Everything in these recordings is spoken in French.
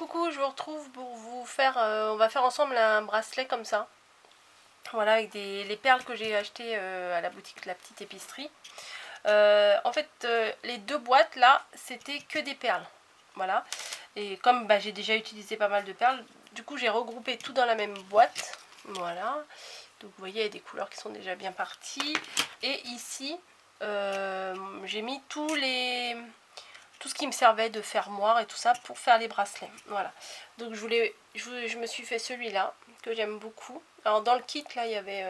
coucou, je vous retrouve pour vous faire, on va faire ensemble un bracelet comme ça. Voilà, avec les perles que j'ai achetées à la boutique de la petite épicerie. En fait, les deux boîtes là, c'était que des perles. Voilà. Et comme j'ai déjà utilisé pas mal de perles, du coup j'ai regroupé tout dans la même boîte. Voilà. Donc vous voyez, il y a des couleurs qui sont déjà bien parties. Et ici, j'ai mis tout ce qui me servait de fermoir et tout ça pour faire les bracelets. Voilà. Donc je me suis fait celui-là que j'aime beaucoup. Alors dans le kit là, il y avait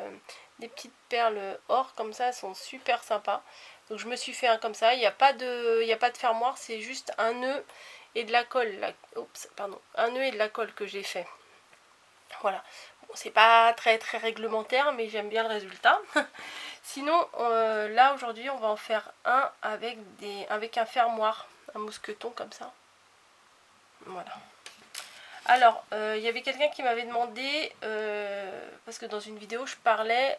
des petites perles or comme ça, elles sont super sympas. Donc je me suis fait un comme ça. Il n'y a pas de fermoir, c'est juste un nœud et de la colle. Oups, pardon, un nœud et de la colle que j'ai fait. Voilà. Bon, c'est pas très réglementaire, mais j'aime bien le résultat. Sinon, là aujourd'hui, on va en faire un avec un fermoir, un mousqueton comme ça. Voilà. Alors, il y avait quelqu'un qui m'avait demandé, parce que dans une vidéo, je parlais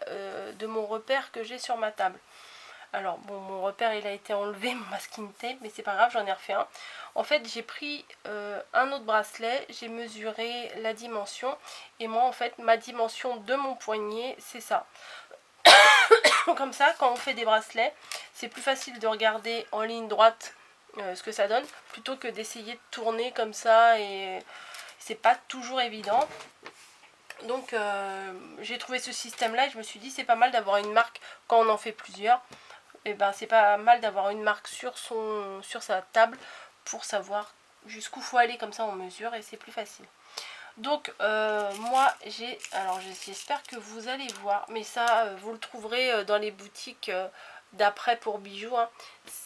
de mon repère que j'ai sur ma table. Alors, bon, mon repère, il a été enlevé, mon masking tape, mais c'est pas grave, j'en ai refait un. En fait, j'ai pris un autre bracelet, j'ai mesuré la dimension, et moi, en fait, ma dimension de mon poignet, c'est ça. Comme ça, quand on fait des bracelets, c'est plus facile de regarder en ligne droite ce que ça donne, plutôt que d'essayer de tourner comme ça, et c'est pas toujours évident. Donc j'ai trouvé ce système là et je me suis dit c'est pas mal d'avoir une marque quand on en fait plusieurs. Et ben c'est pas mal d'avoir une marque sur sa table pour savoir jusqu'où faut aller, comme ça on mesure et c'est plus facile. Donc moi j'espère que vous allez voir, mais ça vous le trouverez dans les boutiques d'après pour bijoux, hein.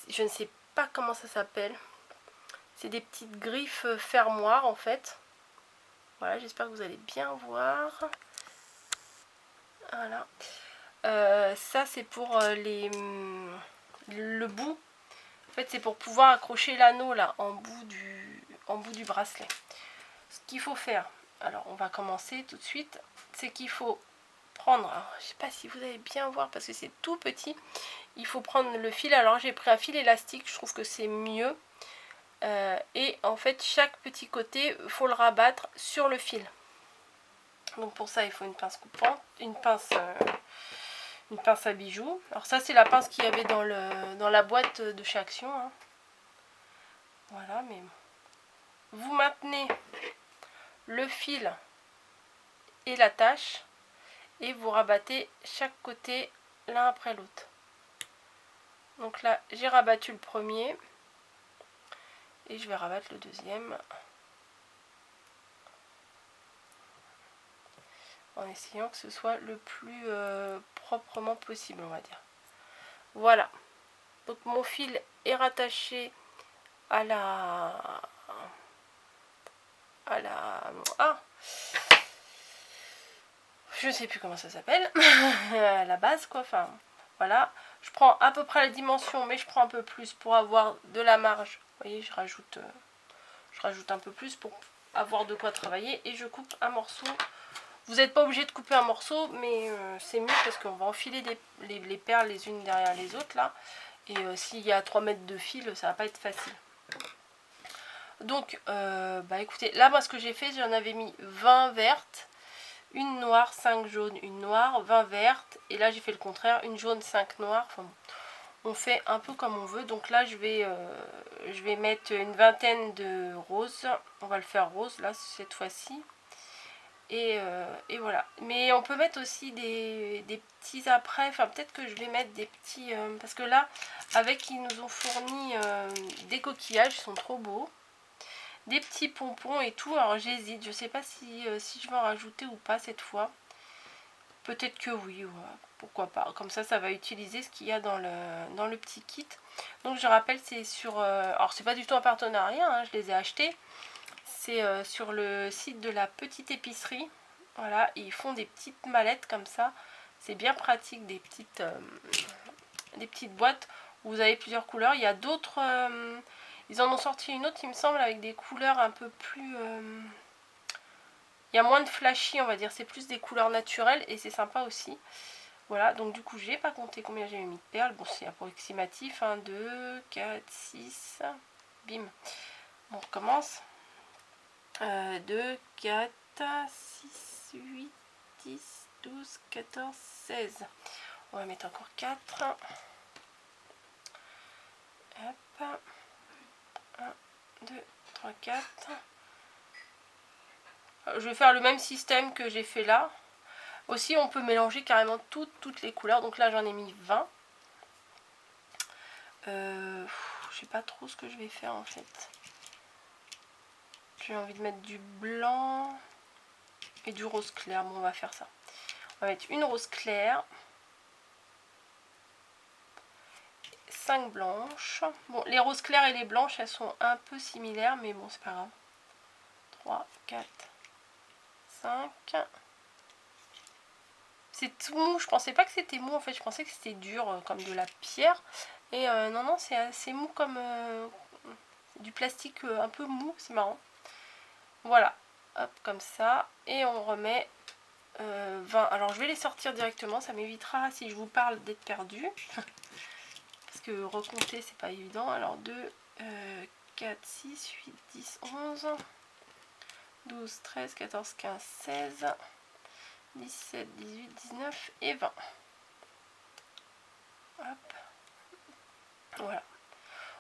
Je ne sais pas comment ça s'appelle. C'est des petites griffes fermoirs en fait. Voilà, j'espère que vous allez bien voir. Voilà. Ça c'est pour le bout. En fait c'est pour pouvoir accrocher l'anneau là en bout du bracelet. Ce qu'il faut faire, alors on va commencer tout de suite, c'est qu'il faut prendre, alors, je sais pas si vous allez bien voir parce que c'est tout petit, il faut prendre le fil. Alors j'ai pris un fil élastique, je trouve que c'est mieux. Et en fait chaque petit côté, il faut le rabattre sur le fil. Donc pour ça il faut une pince coupante, une pince à bijoux. Alors ça c'est la pince qu'il y avait dans la boîte de chez Action, hein. Voilà, mais vous maintenez le fil et l'attache et vous rabattez chaque côté l'un après l'autre. Donc là j'ai rabattu le premier et je vais rabattre le deuxième en essayant que ce soit le plus proprement possible, on va dire. Voilà, donc mon fil est rattaché à la je sais plus comment ça s'appelle, à la base quoi, enfin voilà. Je prends à peu près la dimension, mais je prends un peu plus pour avoir de la marge. Vous voyez, je rajoute un peu plus pour avoir de quoi travailler et je coupe un morceau. Vous n'êtes pas obligé de couper un morceau, mais c'est mieux parce qu'on va enfiler les perles les unes derrière les autres là. Et s'il y a 3 mètres de fil, ça va pas être facile. Donc, écoutez, là moi ce que j'ai fait, j'en avais mis 20 vertes, une noire, 5 jaunes, une noire, 20 vertes. Et là j'ai fait le contraire, une jaune, 5 noires. Enfin, on fait un peu comme on veut. Donc là je vais mettre une vingtaine de roses. On va le faire rose là cette fois-ci. Et voilà. Mais on peut mettre aussi des petits après. Enfin peut-être que je vais mettre des petits... parce que là, avec ils nous ont fourni des coquillages, ils sont trop beaux. Des petits pompons et tout. Alors j'hésite. Je sais pas si je vais en rajouter ou pas cette fois. Peut-être que oui. Ouais. Pourquoi pas. Comme ça va utiliser ce qu'il y a dans le petit kit. Donc je rappelle, c'est sur... alors c'est pas du tout un partenariat. Hein, je les ai achetés. C'est sur le site de la petite épicerie. Voilà, et ils font des petites mallettes comme ça. C'est bien pratique, des petites boîtes où vous avez plusieurs couleurs. Il y a d'autres... ils en ont sorti une autre, il me semble, avec des couleurs un peu plus... il y a moins de flashy, on va dire. C'est plus des couleurs naturelles et c'est sympa aussi. Voilà, donc du coup, j'ai pas compté combien j'ai mis de perles. Bon, c'est approximatif. 1, 2, 4, 6... Bim. On recommence. 2, 4, 6, 8, 10, 12, 14, 16. On va mettre encore 4. Hop. 1, 2, 3, 4. Je vais faire le même système que j'ai fait là. Aussi, on peut mélanger carrément toutes les couleurs. Donc là, j'en ai mis 20. Je sais pas trop ce que je vais faire en fait. J'ai envie de mettre du blanc et du rose clair. Bon, on va faire ça. On va mettre une rose claire. 5 blanches. Bon, les roses claires et les blanches, elles sont un peu similaires, mais bon, c'est pas grave. 3, 4, 5. C'est tout mou, je pensais pas que c'était mou en fait, je pensais que c'était dur comme de la pierre. Et non, c'est assez mou comme du plastique un peu mou, c'est marrant. Voilà, hop, comme ça. Et on remet 20. Alors je vais les sortir directement, ça m'évitera si je vous parle d'être perdu. Parce que recompter c'est pas évident. Alors 2, 4, 6, 8, 10, 11, 12, 13, 14, 15, 16, 17, 18, 19 et 20. Hop. Voilà.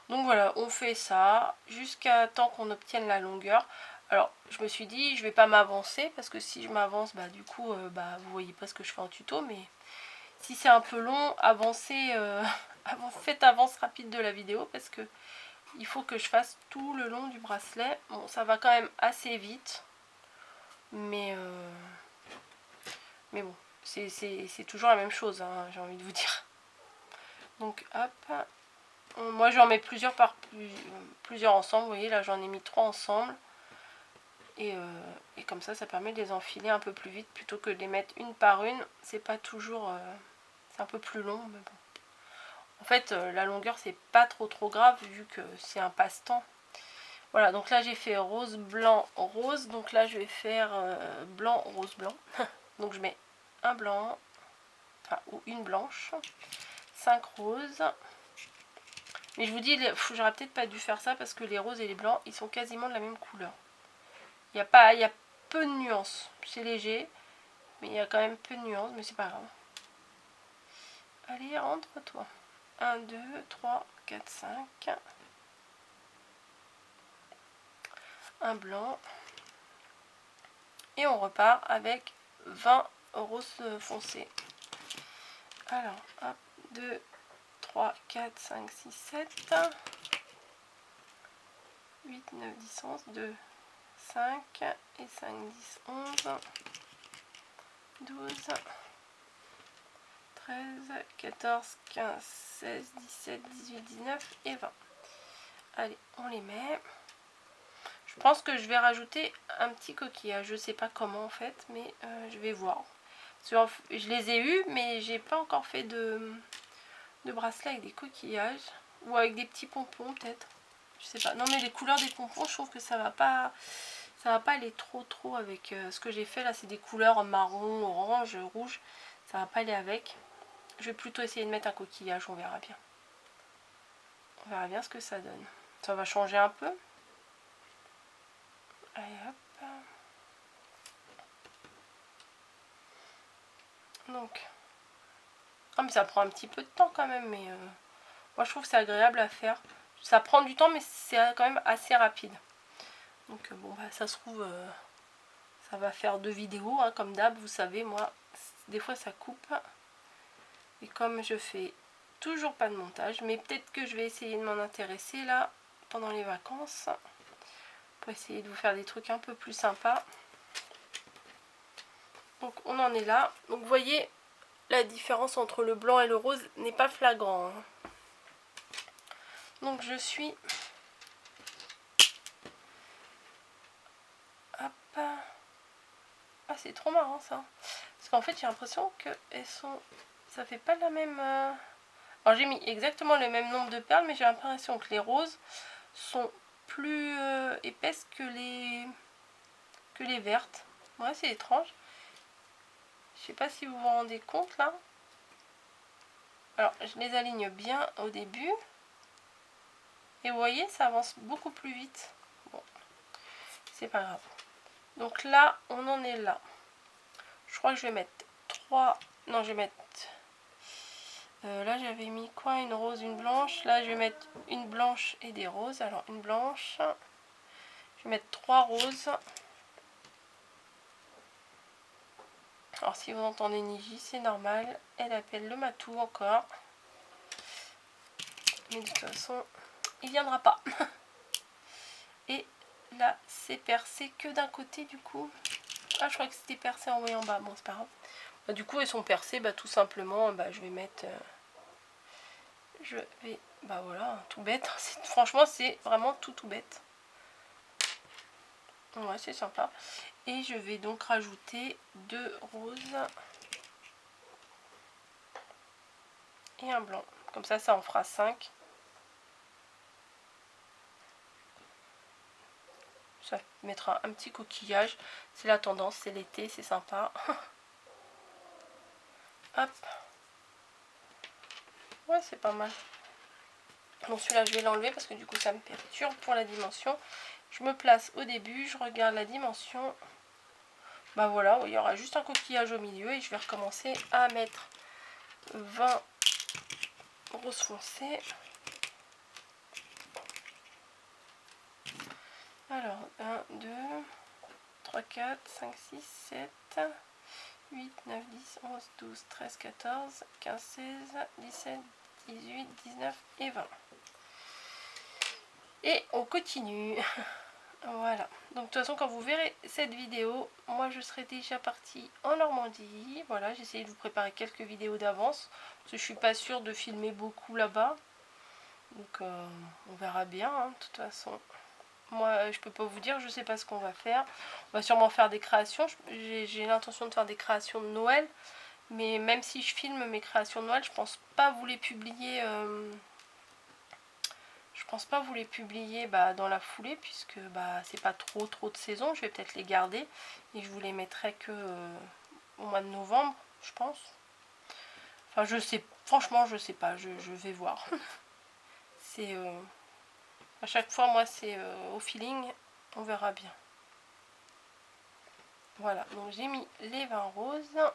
Donc voilà, on fait ça jusqu'à temps qu'on obtienne la longueur. Alors, je me suis dit, je vais pas m'avancer parce que si je m'avance, bah du coup, vous voyez pas ce que je fais en tuto, mais si c'est un peu long, avancez, faites avance rapide de la vidéo parce que il faut que je fasse tout le long du bracelet. Bon, ça va quand même assez vite, mais bon, c'est toujours la même chose, hein, j'ai envie de vous dire. Donc hop, moi j'en mets plusieurs plusieurs ensemble, vous voyez là j'en ai mis 3 ensemble. Et comme ça permet de les enfiler un peu plus vite plutôt que de les mettre une par une. C'est pas toujours... c'est un peu plus long, mais bon. En fait, la longueur, c'est pas trop grave vu que c'est un passe-temps. Voilà, donc là, j'ai fait rose, blanc, rose. Donc là, je vais faire blanc, rose, blanc. Donc je mets un blanc, enfin, ou une blanche, 5 roses. Mais je vous dis, j'aurais peut-être pas dû faire ça parce que les roses et les blancs, ils sont quasiment de la même couleur. Il y a peu de nuances. C'est léger, mais il y a quand même peu de nuances, mais c'est pas grave. Allez, rentre-toi. 1, 2, 3, 4, 5. Un blanc. Et on repart avec 20 roses foncées. Alors, hop, 2, 3, 4, 5, 6, 7. 8, 9, 10, 11, 2, 5. Et 5, 10, 11. 12. 13, 14, 15, 16, 17, 18, 19 et 20. Allez, on les met. Je pense que je vais rajouter un petit coquillage. Je sais pas comment en fait, mais je vais voir. Je les ai eus, mais j'ai pas encore fait de bracelet avec des coquillages. Ou avec des petits pompons peut-être. Je sais pas. Non mais les couleurs des pompons, je trouve que ça va pas aller trop avec ce que j'ai fait. Là, c'est des couleurs marron, orange, rouge. Ça va pas aller avec. Je vais plutôt essayer de mettre un coquillage, on verra bien. On verra bien ce que ça donne. Ça va changer un peu. Allez hop. Donc. Ah mais ça prend un petit peu de temps quand même, mais moi je trouve que c'est agréable à faire. Ça prend du temps mais c'est quand même assez rapide. Donc bon bah ça se trouve ça va faire 2 vidéos hein, comme d'hab, vous savez moi des fois ça coupe. Et comme je fais toujours pas de montage, mais peut-être que je vais essayer de m'en intéresser là pendant les vacances pour essayer de vous faire des trucs un peu plus sympas. Donc on en est là. Donc vous voyez la différence entre le blanc et le rose n'est pas flagrant. Hein. Donc je suis... Hop. Ah c'est trop marrant ça. Parce qu'en fait j'ai l'impression qu'elles sont... Ça fait pas la même... Alors j'ai mis exactement le même nombre de perles, mais j'ai l'impression que les roses sont plus épaisses que les vertes. Ouais, c'est étrange. Je sais pas si vous vous rendez compte là. Alors je les aligne bien au début. Et vous voyez, ça avance beaucoup plus vite. Bon. c'est pas grave. Donc là, on en est là. Je crois que je vais mettre 3... Non, je vais mettre... là, j'avais mis quoi? Une rose, une blanche. Là, je vais mettre une blanche et des roses. Alors, une blanche. Je vais mettre 3 roses. Alors, si vous entendez Niji, c'est normal. Elle appelle le matou encore. Mais de toute façon, il viendra pas. Et là, c'est percé que d'un côté, du coup. Ah, je crois que c'était percé en haut et en bas. Bon, c'est pas grave. Bah, du coup, elles sont percées. Bah, tout simplement, bah, je vais mettre... Bah voilà, tout bête. Franchement, c'est vraiment tout bête. Ouais, c'est sympa. Et je vais donc rajouter 2 roses. Et un blanc. Comme ça en fera 5. Ça mettra un petit coquillage. C'est la tendance, c'est l'été, c'est sympa. Hop. Ouais, c'est pas mal. Bon, celui-là, je vais l'enlever parce que du coup, ça me perturbe pour la dimension. Je me place au début, je regarde la dimension. Bah voilà, il y aura juste un coquillage au milieu et je vais recommencer à mettre 20 roses foncées. Alors, 1, 2, 3, 4, 5, 6, 7, 8, 9, 10, 11, 12, 13, 14, 15, 16, 17, 18, 19 et 20. Et on continue. Voilà. Donc de toute façon, quand vous verrez cette vidéo, moi je serai déjà partie en Normandie. Voilà, j'ai essayé de vous préparer quelques vidéos d'avance. Parce que je suis pas sûre de filmer beaucoup là-bas. Donc on verra bien, hein, de toute façon. Moi, je peux pas vous dire, je sais pas ce qu'on va faire. On va sûrement faire des créations. J'ai l'intention de faire des créations de Noël. Mais même si je filme mes créations de Noël, je pense pas vous les publier... Je pense pas vous les publier dans la foulée, puisque c'est pas trop de saison. Je vais peut-être les garder et je vous les mettrai que au mois de novembre, je pense. Enfin, je sais, franchement, je sais pas, je vais voir. C'est à chaque fois, moi, c'est au feeling, on verra bien. Voilà, donc j'ai mis les 20 roses.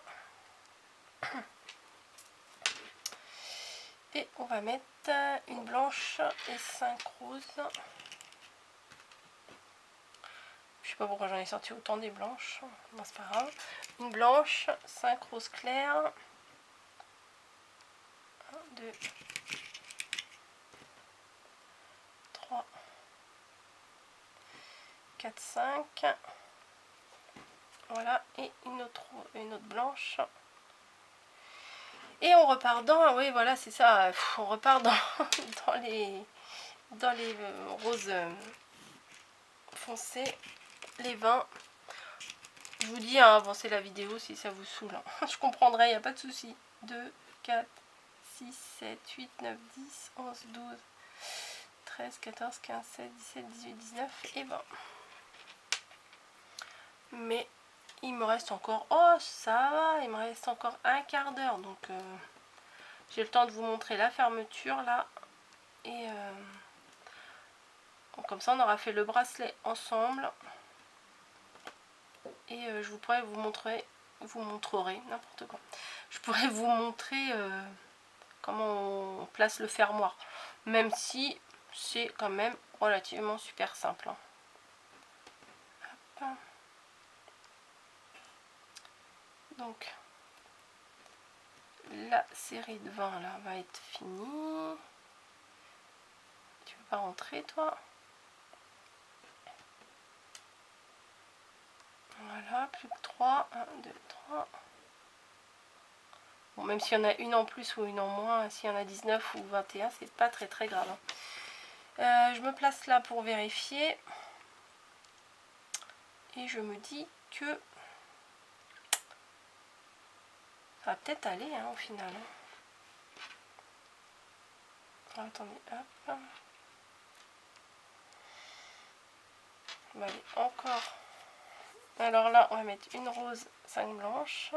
Et on va mettre une blanche et 5 roses. Je sais pas pourquoi j'en ai sorti autant des blanches. Bon, c'est pas grave. Une blanche, 5 roses claires. 1, 2, 3, 4, 5. Voilà, et une autre blanche. Et on repart dans... Oui, voilà, c'est ça. On repart dans les roses foncées, les 20. Je vous dis, hein, avancez la vidéo si ça vous saoule. Hein. Je comprendrai, il n'y a pas de souci. 2, 4, 6, 7, 8, 9, 10, 11, 12, 13, 14, 15, 16, 17, 18, 19 et 20. Mais il me reste encore... Oh, ça va, il me reste encore un quart d'heure. Donc, j'ai le temps de vous montrer la fermeture, là. Et comme ça, on aura fait le bracelet ensemble. Et je pourrais vous montrerai n'importe quoi. Je pourrais vous montrer comment on place le fermoir, même si c'est quand même relativement super simple. Hein. Hop. Donc la série de 20 là va être finie. Tu veux pas rentrer toi? Voilà, plus que 3. 1, 2, 3. Bon, même s'il y en a une en plus ou une en moins, s'il y en a 19 ou 21, c'est pas très grave. Je me place là pour vérifier. Et je me dis que ça va peut-être aller hein, au final. Alors, attendez, hop. On va aller encore. Alors là, on va mettre une rose, 5 blanches.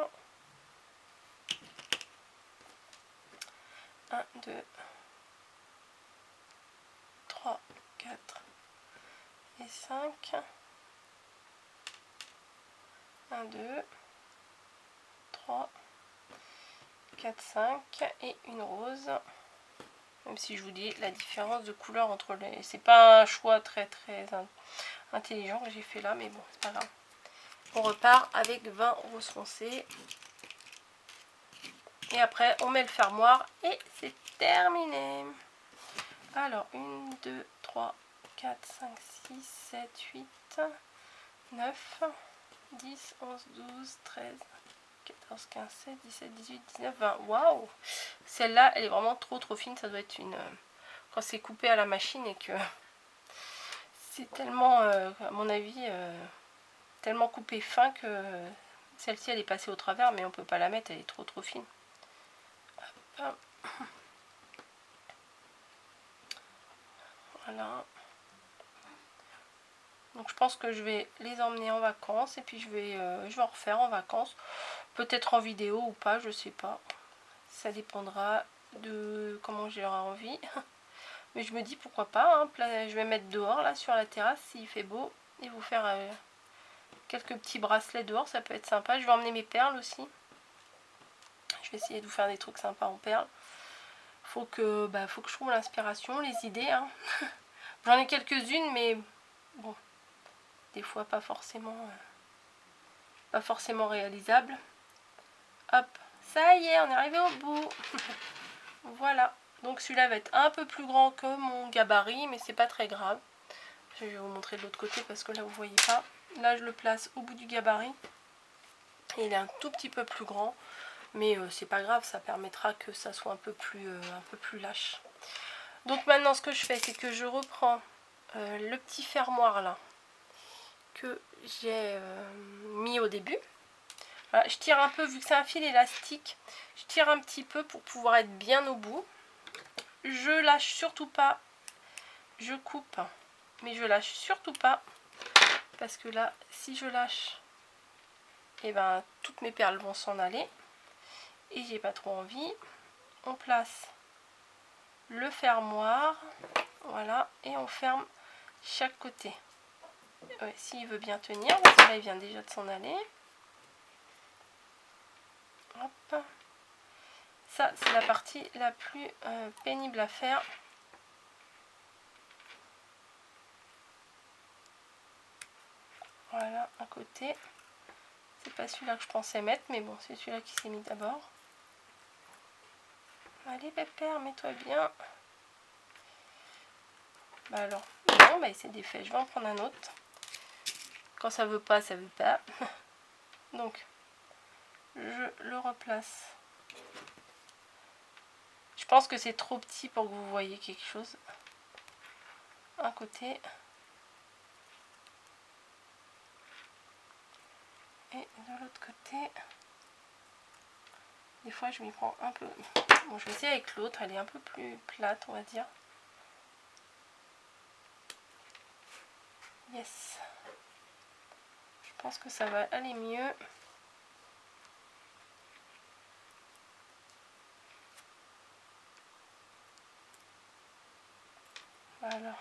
1, 2, 3, 4 et 5. 1, 2, 3, 4, 5 et une rose. Même si je vous dis la différence de couleur entre les... C'est pas un choix très intelligent que j'ai fait là, mais bon, c'est pas grave. On repart avec 20 roses foncées. Et après, on met le fermoir et c'est terminé. Alors, 1, 2, 3, 4, 5, 6, 7, 8, 9, 10, 11, 12, 13, 14, 15, 16, 17, 18, 19, 20. Waouh! Celle-là, elle est vraiment trop fine. Ça doit être une... Quand c'est coupé à la machine et que c'est tellement, à mon avis, tellement coupé fin que celle-ci, elle est passée au travers, mais on peut pas la mettre, elle est trop fine. Hop. Voilà. Donc je pense que je vais les emmener en vacances et puis je vais en refaire en vacances. Peut-être en vidéo ou pas, je sais pas. Ça dépendra de comment j'aurai envie. Mais je me dis pourquoi pas. Hein, je vais mettre dehors là sur la terrasse s'il fait beau et vous faire quelques petits bracelets dehors. Ça peut être sympa. Je vais emmener mes perles aussi. Je vais essayer de vous faire des trucs sympas en perles. Faut que je trouve l'inspiration, les idées. Hein. J'en ai quelques-unes mais bon. Des fois pas forcément réalisable. Hop, ça y est, on est arrivé au bout. Voilà, donc celui-là va être un peu plus grand que mon gabarit, mais c'est pas très grave. Je vais vous montrer de l'autre côté parce que là vous voyez pas. Là je le place au bout du gabarit et il est un tout petit peu plus grand, mais c'est pas grave, ça permettra que ça soit un peu plus lâche. Donc maintenant ce que je fais, c'est que je reprends le petit fermoir là que j'ai mis au début. Voilà, je tire un peu, vu que c'est un fil élastique, je tire un petit peu pour pouvoir être bien au bout. Je lâche surtout pas, je coupe, mais je lâche surtout pas, parce que là, si je lâche, et ben toutes mes perles vont s'en aller, et j'ai pas trop envie. On place le fermoir, voilà, et on ferme chaque côté. Ouais, s'il veut bien tenir, parce que là il vient déjà de s'en aller. Hop. Ça, c'est la partie la plus pénible à faire. Voilà, un côté. C'est pas celui-là que je pensais mettre, mais bon, c'est celui-là qui s'est mis d'abord. Allez, pépère, mets-toi bien. Bah alors, non, bah il s'est défait. Je vais en prendre un autre. Quand ça veut pas, ça veut pas. Donc, je le replace. Je pense que c'est trop petit pour que vous voyez quelque chose. Un côté. Et de l'autre côté. Des fois, je m'y prends un peu. Bon, je vais essayer avec l'autre. Elle est un peu plus plate, on va dire. Yes. Je pense que ça va aller mieux. Voilà.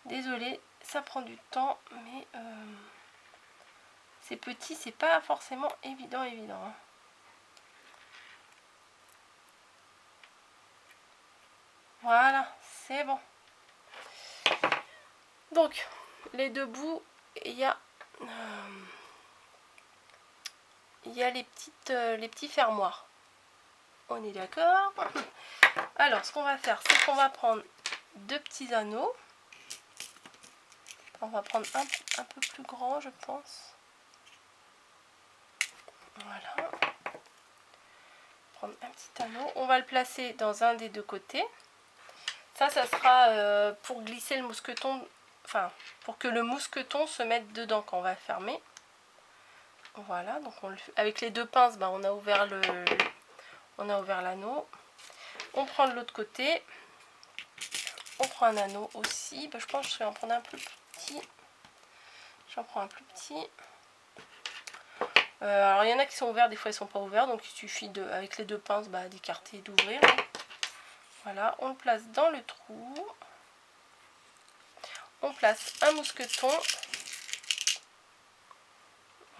Désolée, ça prend du temps, mais c'est petit, c'est pas forcément évident. Hein. Voilà, c'est bon. Donc, les deux bouts, il y a les petits fermoirs. On est d'accord? Alors, ce qu'on va faire, c'est qu'on va prendre deux petits anneaux. On va prendre un peu plus grand, je pense. Voilà. Prendre un petit anneau. On va le placer dans un des deux côtés. Ça sera pour glisser le mousqueton, enfin, pour que le mousqueton se mette dedans quand on va fermer. Voilà, donc avec les deux pinces, on a ouvert l'anneau. On prend de l'autre côté. On prend un anneau aussi. Je pense que je vais en prendre un plus petit. J'en prends un plus petit. Alors il y en a qui sont ouverts, des fois ils sont pas ouverts, donc il suffit avec les deux pinces d'écarter et d'ouvrir. Voilà, on le place dans le trou. On place un mousqueton.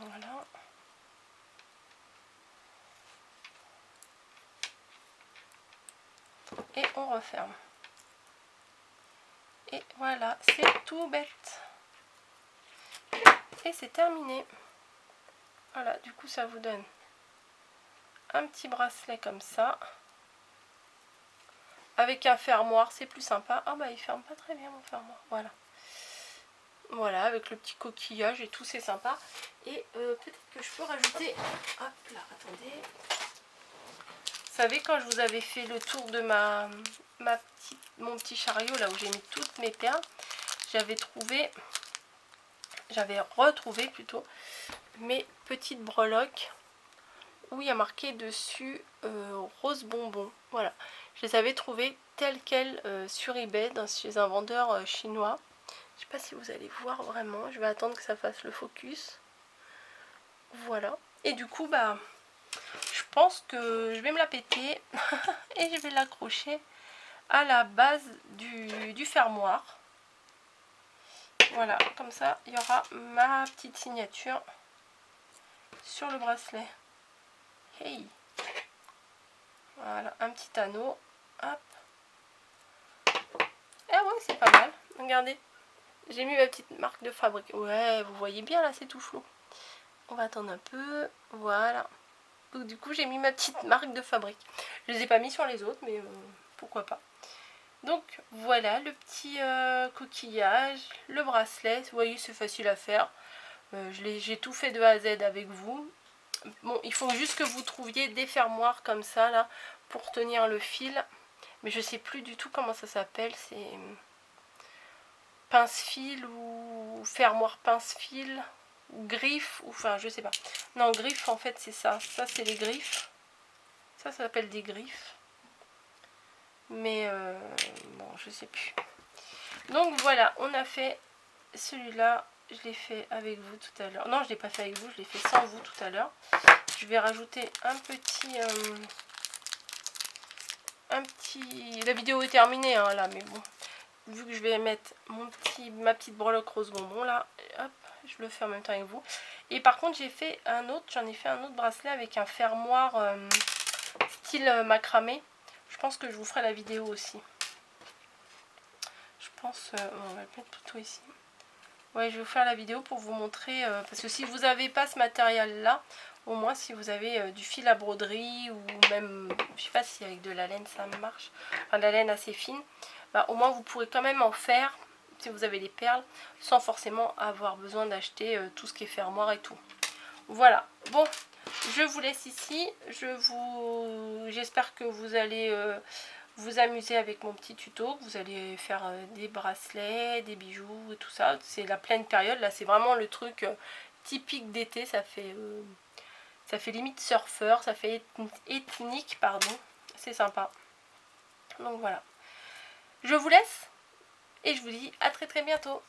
Voilà. Et on referme. Et voilà, c'est tout bête. Et c'est terminé. Voilà, du coup ça vous donne un petit bracelet comme ça. Avec un fermoir, c'est plus sympa. Ah bah il ferme pas très bien mon fermoir. Voilà. Voilà, avec le petit coquillage et tout, c'est sympa. Et peut-être que je peux rajouter... Hop là, attendez. Vous savez, quand je vous avais fait le tour de mon petit chariot, là où j'ai mis toutes mes perles, j'avais retrouvé plutôt mes petites breloques où il y a marqué dessus rose bonbon. Voilà, je les avais trouvées telles quelles sur eBay chez un vendeur chinois. Je sais pas si vous allez voir vraiment, je vais attendre que ça fasse le focus. Voilà, et du coup bah je pense que je vais me la péter et je vais l'accrocher à la base du fermoir. Voilà, comme ça il y aura ma petite signature sur le bracelet. Hey. Voilà, un petit anneau. Hop. Ah ouais, c'est pas mal. Regardez. J'ai mis ma petite marque de fabrique. Ouais, vous voyez bien là, c'est tout flou. On va attendre un peu. Voilà. Donc du coup, j'ai mis ma petite marque de fabrique. Je les ai pas mis sur les autres, mais pourquoi pas. Donc voilà, le petit coquillage, le bracelet. Vous voyez, c'est facile à faire. J'ai tout fait de A à Z avec vous. Bon, il faut juste que vous trouviez des fermoirs comme ça, là, pour tenir le fil. Mais je sais plus du tout comment ça s'appelle. C'est pince-fil ou fermoir pince-fil ou griffe. Ou, enfin, je sais pas. Non, griffe, en fait, c'est ça. Ça, c'est les griffes. Ça s'appelle des griffes. Mais, bon, je sais plus. Donc, voilà, on a fait celui-là. Je l'ai fait avec vous tout à l'heure. Non, je ne l'ai pas fait avec vous, je l'ai fait sans vous tout à l'heure. Je vais rajouter un petit... La vidéo est terminée, hein, là, mais bon. Vu que je vais mettre ma petite breloque rose bonbon, là, hop, je le fais en même temps avec vous. Et par contre, j'en ai fait un autre bracelet avec un fermoir style macramé. Je pense que je vous ferai la vidéo aussi. Je pense... on va le mettre plutôt ici. Ouais, je vais vous faire la vidéo pour vous montrer, parce que si vous n'avez pas ce matériel là, au moins si vous avez du fil à broderie ou même, je sais pas si avec de la laine ça marche, enfin de la laine assez fine, bah, au moins vous pourrez quand même en faire, si vous avez des perles, sans forcément avoir besoin d'acheter tout ce qui est fermoir et tout. Voilà, bon, je vous laisse ici, j'espère que vous allez... vous amuser avec mon petit tuto, vous allez faire des bracelets, des bijoux et tout ça. C'est la pleine période, là c'est vraiment le truc typique d'été, ça fait limite surfeur, ça fait ethnique, pardon, c'est sympa. Donc voilà, je vous laisse et je vous dis à très très bientôt.